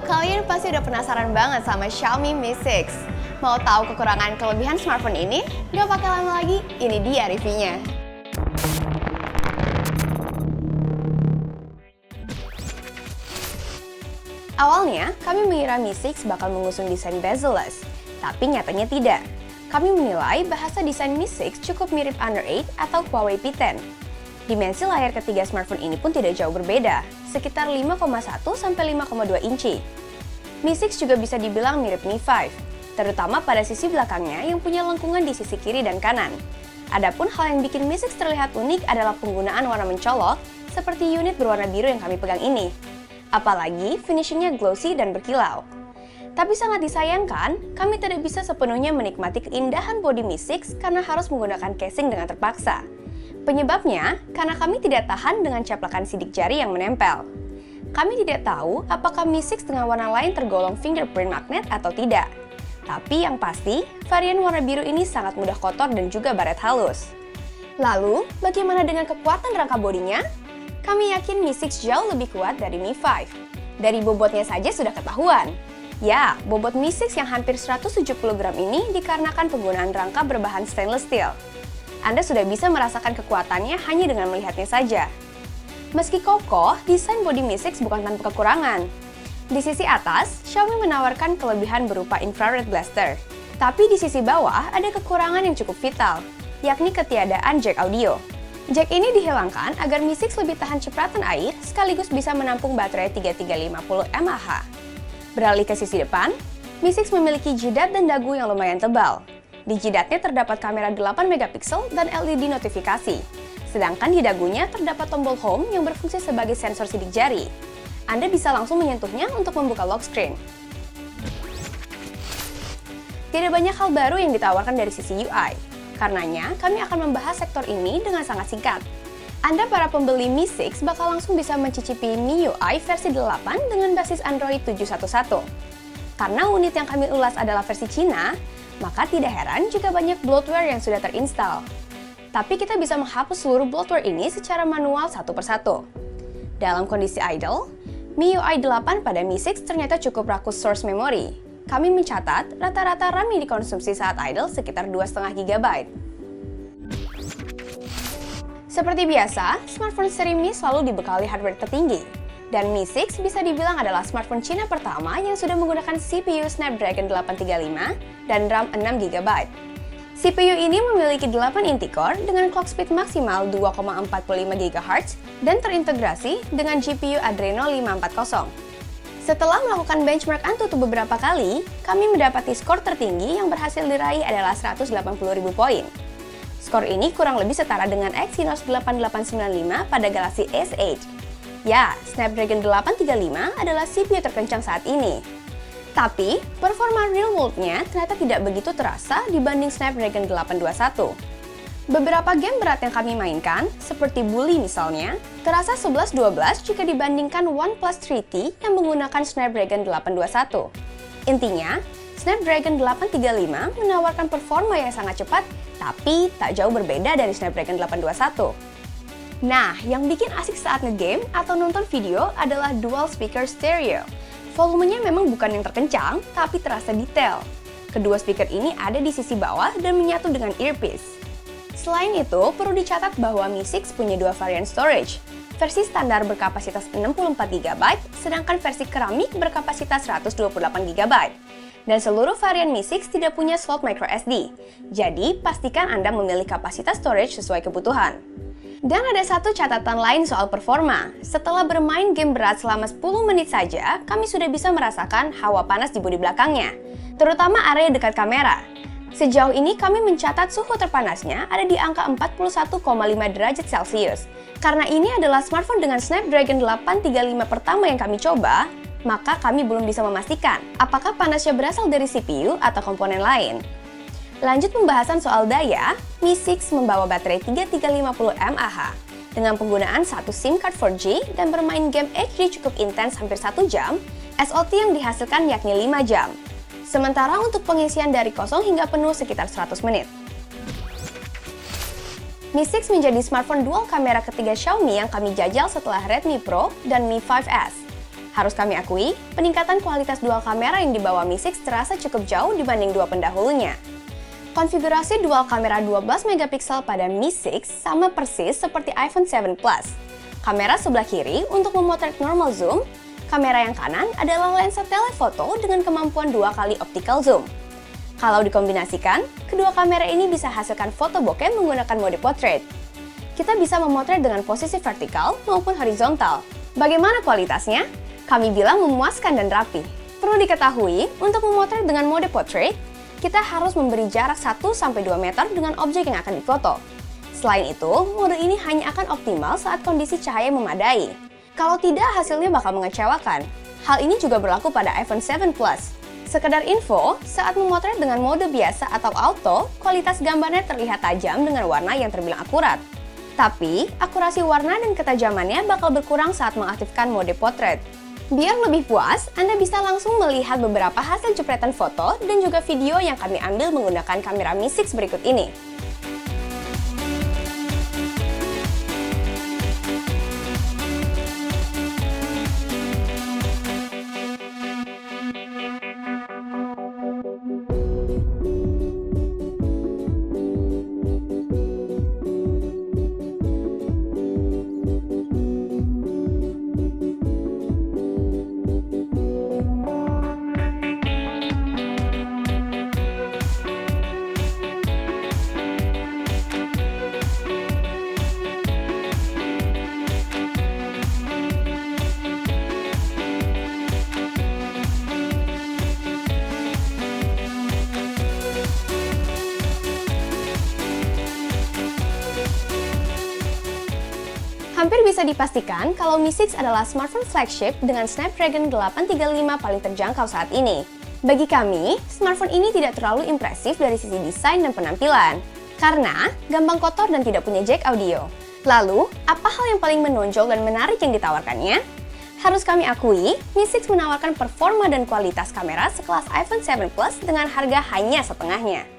Kalian pasti udah penasaran banget sama Xiaomi Mi 6. Mau tahu kekurangan kelebihan smartphone ini? Gak pakai lama lagi, ini dia reviewnya. Awalnya, kami mengira Mi 6 bakal mengusung desain bezel-less, tapi nyatanya tidak. Kami menilai bahasa desain Mi 6 cukup mirip Honor 8 atau Huawei P10. Dimensi layar ketiga smartphone ini pun tidak jauh berbeda, sekitar 5,1 sampai 5,2 inci. Mi 6 juga bisa dibilang mirip Mi 5, terutama pada sisi belakangnya yang punya lengkungan di sisi kiri dan kanan. Adapun hal yang bikin Mi 6 terlihat unik adalah penggunaan warna mencolok, seperti unit berwarna biru yang kami pegang ini. Apalagi finishingnya glossy dan berkilau. Tapi sangat disayangkan, kami tidak bisa sepenuhnya menikmati keindahan bodi Mi 6 karena harus menggunakan casing dengan terpaksa. Penyebabnya, karena kami tidak tahan dengan caplakan sidik jari yang menempel. Kami tidak tahu apakah Mi 6 dengan warna lain tergolong fingerprint magnet atau tidak. Tapi yang pasti, varian warna biru ini sangat mudah kotor dan juga baret halus. Lalu, bagaimana dengan kekuatan rangka bodinya? Kami yakin Mi 6 jauh lebih kuat dari Mi 5. Dari bobotnya saja sudah ketahuan. Ya, bobot Mi 6 yang hampir 170 gram ini dikarenakan penggunaan rangka berbahan stainless steel. Anda sudah bisa merasakan kekuatannya hanya dengan melihatnya saja. Meski kokoh, desain bodi Mi 6 bukan tanpa kekurangan. Di sisi atas, Xiaomi menawarkan kelebihan berupa infrared blaster. Tapi di sisi bawah ada kekurangan yang cukup vital, yakni ketiadaan jack audio. Jack ini dihilangkan agar Mi 6 lebih tahan cipratan air sekaligus bisa menampung baterai 3350 mAh. Beralih ke sisi depan, Mi 6 memiliki jidat dan dagu yang lumayan tebal. Di jidatnya terdapat kamera 8 megapiksel dan LED notifikasi. Sedangkan di dagunya terdapat tombol home yang berfungsi sebagai sensor sidik jari. Anda bisa langsung menyentuhnya untuk membuka lock screen. Tidak banyak hal baru yang ditawarkan dari sisi UI. Karenanya, kami akan membahas sektor ini dengan sangat singkat. Anda para pembeli Mi 6 bakal langsung bisa mencicipi MIUI versi 8 dengan basis Android 7.1.1. Karena unit yang kami ulas adalah versi Cina, maka tidak heran jika banyak bloatware yang sudah terinstall. Tapi kita bisa menghapus seluruh bloatware ini secara manual satu persatu. Dalam kondisi idle, MIUI 8 pada Mi 6 ternyata cukup rakus source memory. Kami mencatat rata-rata RAM yang dikonsumsi saat idle sekitar 2,5 GB. Seperti biasa, smartphone seri Mi selalu dibekali hardware tertinggi. Dan Mi 6 bisa dibilang adalah smartphone Cina pertama yang sudah menggunakan CPU Snapdragon 835 dan RAM 6 GB. CPU ini memiliki 8 inti core dengan clock speed maksimal 2,45 GHz dan terintegrasi dengan GPU Adreno 540. Setelah melakukan benchmark AnTuTu beberapa kali, kami mendapati skor tertinggi yang berhasil diraih adalah 180.000 poin. Skor ini kurang lebih setara dengan Exynos 8895 pada Galaxy S8. Ya, Snapdragon 835 adalah CPU terkencang saat ini. Tapi, performa real world-nya ternyata tidak begitu terasa dibanding Snapdragon 821. Beberapa game berat yang kami mainkan, seperti Bully misalnya, terasa 11-12 jika dibandingkan OnePlus 3T yang menggunakan Snapdragon 821. Intinya, Snapdragon 835 menawarkan performa yang sangat cepat, tapi tak jauh berbeda dari Snapdragon 821. Nah, yang bikin asik saat ngegame atau nonton video adalah dual speaker stereo. Volumenya memang bukan yang terkencang, tapi terasa detail. Kedua speaker ini ada di sisi bawah dan menyatu dengan earpiece. Selain itu, perlu dicatat bahwa Mi 6 punya dua varian storage. Versi standar berkapasitas 64 GB, sedangkan versi keramik berkapasitas 128 GB. Dan seluruh varian Mi 6 tidak punya slot microSD. Jadi, pastikan Anda memilih kapasitas storage sesuai kebutuhan. Dan ada satu catatan lain soal performa. Setelah bermain game berat selama 10 menit saja, kami sudah bisa merasakan hawa panas di bodi belakangnya, terutama area dekat kamera. Sejauh ini kami mencatat suhu terpanasnya ada di angka 41,5 derajat Celcius. Karena ini adalah smartphone dengan Snapdragon 835 pertama yang kami coba, maka kami belum bisa memastikan apakah panasnya berasal dari CPU atau komponen lain. Lanjut pembahasan soal daya, Mi 6 membawa baterai 3350 mAh. Dengan penggunaan satu SIM card 4G dan bermain game HD cukup intens hampir 1 jam, SOT yang dihasilkan yakni 5 jam. Sementara untuk pengisian dari kosong hingga penuh sekitar 100 menit. Mi 6 menjadi smartphone dual kamera ketiga Xiaomi yang kami jajal setelah Redmi Pro dan Mi 5S. Harus kami akui, peningkatan kualitas dual kamera yang dibawa Mi 6 terasa cukup jauh dibanding dua pendahulunya. Konfigurasi dual kamera 12 megapiksel pada Mi 6 sama persis seperti iPhone 7 Plus. Kamera sebelah kiri untuk memotret normal zoom, kamera yang kanan adalah lensa telefoto dengan kemampuan 2 kali optical zoom. Kalau dikombinasikan, kedua kamera ini bisa hasilkan foto bokeh menggunakan mode portrait. Kita bisa memotret dengan posisi vertikal maupun horizontal. Bagaimana kualitasnya? Kami bilang memuaskan dan rapi. Perlu diketahui, untuk memotret dengan mode portrait, kita harus memberi jarak 1-2 meter dengan objek yang akan difoto. Selain itu, mode ini hanya akan optimal saat kondisi cahaya memadai. Kalau tidak, hasilnya bakal mengecewakan. Hal ini juga berlaku pada iPhone 7 Plus. Sekedar info, saat memotret dengan mode biasa atau auto, kualitas gambarnya terlihat tajam dengan warna yang terbilang akurat. Tapi, akurasi warna dan ketajamannya bakal berkurang saat mengaktifkan mode portrait. Biar lebih puas, Anda bisa langsung melihat beberapa hasil jepretan foto dan juga video yang kami ambil menggunakan kamera Mi 6 berikut ini. Hampir bisa dipastikan kalau Mi 6 adalah smartphone flagship dengan Snapdragon 835 paling terjangkau saat ini. Bagi kami, smartphone ini tidak terlalu impresif dari sisi desain dan penampilan, karena gampang kotor dan tidak punya jack audio. Lalu, apa hal yang paling menonjol dan menarik yang ditawarkannya? Harus kami akui, Mi 6 menawarkan performa dan kualitas kamera sekelas iPhone 7 Plus dengan harga hanya setengahnya.